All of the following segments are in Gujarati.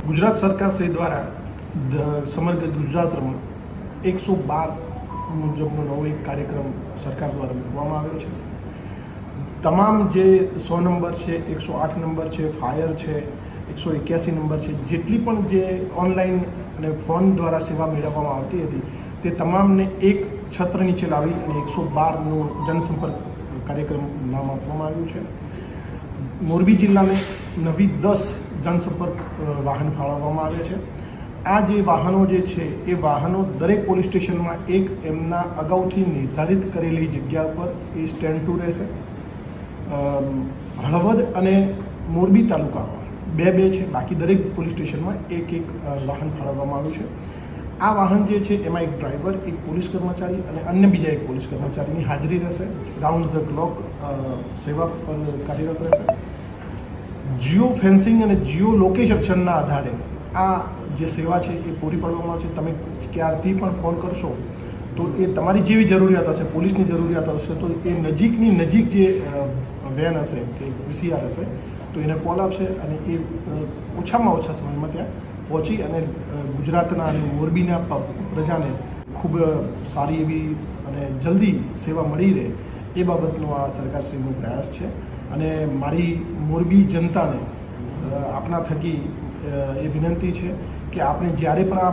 ગુજરાત સરકાર શ્રી દ્વારા સમગ્ર ગુજરાતમાં 112 મુજબનો નવો એક કાર્યક્રમ સરકાર દ્વારા મૂકવામાં આવ્યો છે. તમામ જે 100 નંબર છે, 108 નંબર છે, ફાયર છે, 181 નંબર છે, જેટલી પણ જે ઓનલાઈન અને ફોન દ્વારા સેવા મેળવવામાં આવતી હતી તે તમામને એક છત્ર નીચે લાવી અને 112નો જનસંપર્ક કાર્યક્રમ નામ આપવામાં આવ્યું છે. મોરબી જિલ્લાને નવી 10 જનસંપર્ક વાહન ફાળવવામાં આવે છે. આ જે વાહનો જે છે એ વાહનો દરેક પોલીસ સ્ટેશનમાં એક એમના અગાઉથી નિર્ધારિત કરેલી જગ્યા પર એ સ્ટેન્ડ ટુ રહેશે. હળવદ અને મોરબી તાલુકામાં બે છે, બાકી દરેક પોલીસ સ્ટેશનમાં એક વાહન ફાળવવામાં આવ્યું છે. આ વાહન જે છે એમાં એક ડ્રાઈવર, એક પોલીસ કર્મચારી અને અન્ય બીજા એક પોલીસ કર્મચારીની હાજરી રહેશે. રાઉન્ડ ધ ક્લોક સેવા પર કાર્યરત રહેશે. જીઓ ફેન્સિંગ અને જીઓ લોકેશનના આધારે આ જે સેવા છે એ પૂરી પાડવામાં આવશે. તમે ક્યારથી પણ ફોન કરશો તો એ તમારી જેવી જરૂરિયાત હશે, પોલીસની જરૂરિયાત હશે, તો એ નજીકની નજીક જે વેન હશે કે પીસીઆર હશે તો એને કોલ આપશે અને એ ઓછામાં ઓછા સમયમાં ત્યાં પહોંચી અને ગુજરાતના અને મોરબીના પ્રજાને ખૂબ સારી એવી અને જલ્દી સેવા મળી રહે એ બાબતનો આ સરકારશ્રીનો પ્રયાસ છે. અને મારી મોરબી જનતાને આપના થકી એ વિનંતી છે કે આપણે જ્યારે પણ આ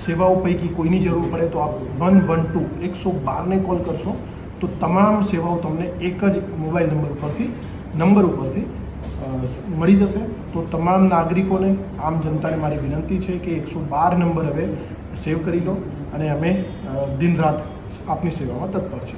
સેવાઓ પૈકી કોઈની જરૂર પડે તો આપ 112 112ને કોલ કરશો તો તમામ સેવાઓ તમને એક જ મોબાઈલ નંબર ઉપરથી મળી જશે. તો તમામ નાગરિકોને, આમ જનતાને મારી વિનંતી છે કે 112 નંબર હવે સેવ કરી લો અને અમે દિન રાત આપની સેવામાં તત્પર છીએ.